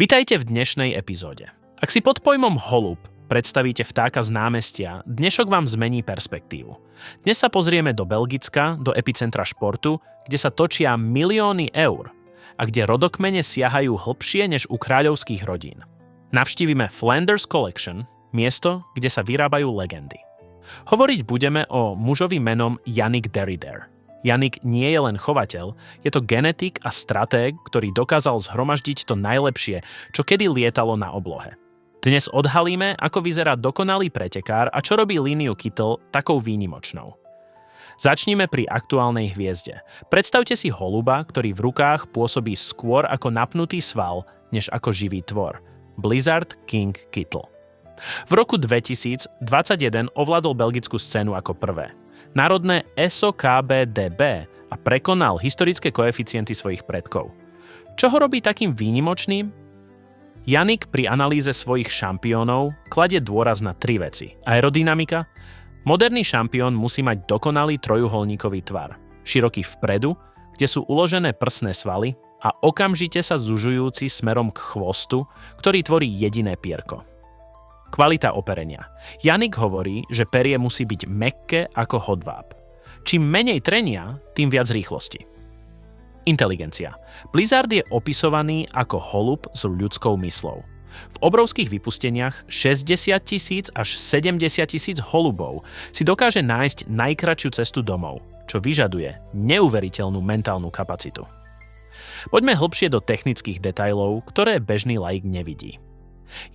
Vitajte v dnešnej epizóde. Ak si pod pojmom holub predstavíte vtáka z námestia, dnešok vám zmení perspektívu. Dnes sa pozrieme do Belgicka, do epicentra športu, kde sa točia milióny eur a kde rodokmene siahajú hlbšie než u kráľovských rodín. Navštívime Flanders Collection, miesto, kde sa vyrábajú legendy. Hovoriť budeme o mužovi menom Yannick Derrida. Yannick nie je len chovateľ, je to genetik a stratég, ktorý dokázal zhromaždiť to najlepšie, čo kedy lietalo na oblohe. Dnes odhalíme, ako vyzerá dokonalý pretekár a čo robí líniu Kittel takou výnimočnou. Začnime pri aktuálnej hviezde. Predstavte si holuba, ktorý v rukách pôsobí skôr ako napnutý sval, než ako živý tvor. Blizzard King Kittel. V roku 2021 ovládol belgickú scénu ako prvé. Národné SOKBDB a prekonal historické koeficienty svojich predkov. Čo ho robí takým výnimočným? Yannick pri analýze svojich šampiónov kladie dôraz na tri veci. Aerodynamika. Moderný šampión musí mať dokonalý trojuholníkový tvar. Široký vpredu, kde sú uložené prsné svaly a okamžite sa zužujúci smerom k chvostu, ktorý tvorí jediné pierko. Kvalita operenia. Yannick hovorí, že perie musí byť mäkké ako hodváb. Čím menej trenia, tým viac rýchlosti. Inteligencia. Blizzard je opisovaný ako holub s ľudskou myslou. V obrovských vypusteniach 60 000 až 70 000 holubov si dokáže nájsť najkratšiu cestu domov, čo vyžaduje neuveriteľnú mentálnu kapacitu. Poďme hlbšie do technických detailov, ktoré bežný laik nevidí.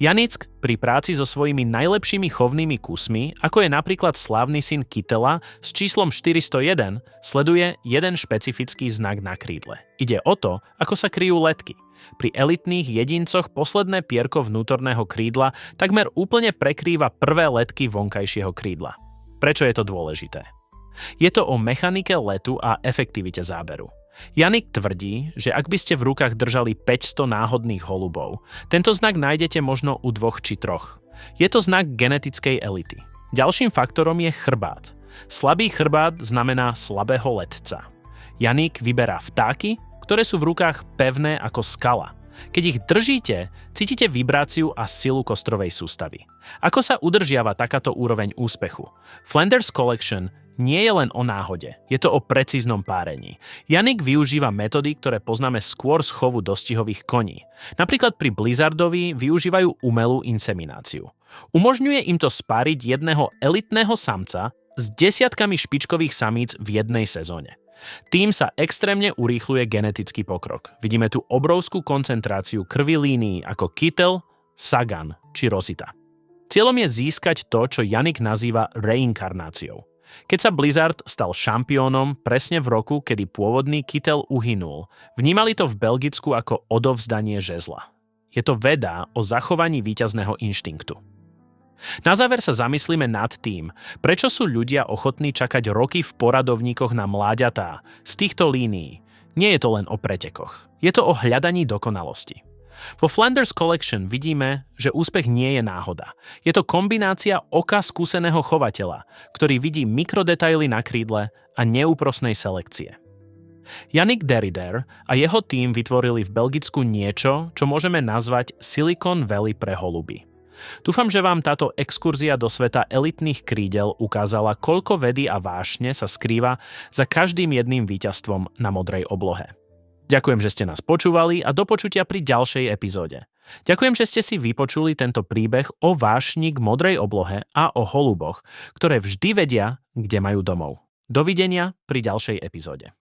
Yannick pri práci so svojimi najlepšími chovnými kusmi, ako je napríklad slávny syn Kittela s číslom 401, sleduje jeden špecifický znak na krídle. Ide o to, ako sa kryjú letky. Pri elitných jedincoch posledné pierko vnútorného krídla takmer úplne prekrýva prvé letky vonkajšieho krídla. Prečo je to dôležité? Je to o mechanike letu a efektivite záberu. Yannick tvrdí, že ak by ste v rukách držali 500 náhodných holubov, tento znak nájdete možno u 2 či 3. Je to znak genetickej elity. Ďalším faktorom je chrbát. Slabý chrbát znamená slabého letca. Yannick vyberá vtáky, ktoré sú v rukách pevné ako skala. Keď ich držíte, cítite vibráciu a silu kostrovej sústavy. Ako sa udržiava takáto úroveň úspechu? Flanders Collection nie je len o náhode, je to o precíznom párení. Yannick využíva metódy, ktoré poznáme skôr z chovu dostihových koní. Napríklad pri Blizzardovi využívajú umelú insemináciu. Umožňuje im to spáriť jedného elitného samca s desiatkami špičkových samíc v jednej sezóne. Tým sa extrémne urýchľuje genetický pokrok. Vidíme tu obrovskú koncentráciu krvi línií ako Kittel, Sagan či Rosita. Cieľom je získať to, čo Yannick nazýva reinkarnáciou. Keď sa Blizzard stal šampiónom presne v roku, kedy pôvodný Kittel uhynul, vnímali to v Belgicku ako odovzdanie žezla. Je to veda o zachovaní víťazného inštinktu. Na záver sa zamyslíme nad tým, prečo sú ľudia ochotní čakať roky v poradovníkoch na mláďatá z týchto línií. Nie je to len o pretekoch, je to o hľadaní dokonalosti. Vo Flanders Collection vidíme, že úspech nie je náhoda. Je to kombinácia oka skúseného chovateľa, ktorý vidí mikrodetaily na krídle a neúprosnej selekcie. Yannick Derrida a jeho tím vytvorili v Belgicku niečo, čo môžeme nazvať Silicon Valley pre holuby. Dúfam, že vám táto exkurzia do sveta elitných krídel ukázala, koľko vedy a vášne sa skrýva za každým jedným víťazstvom na modrej oblohe. Ďakujem, že ste nás počúvali a do počutia pri ďalšej epizóde. Ďakujem, že ste si vypočuli tento príbeh o vášni k modrej oblohe a o holuboch, ktoré vždy vedia, kde majú domov. Dovidenia pri ďalšej epizóde.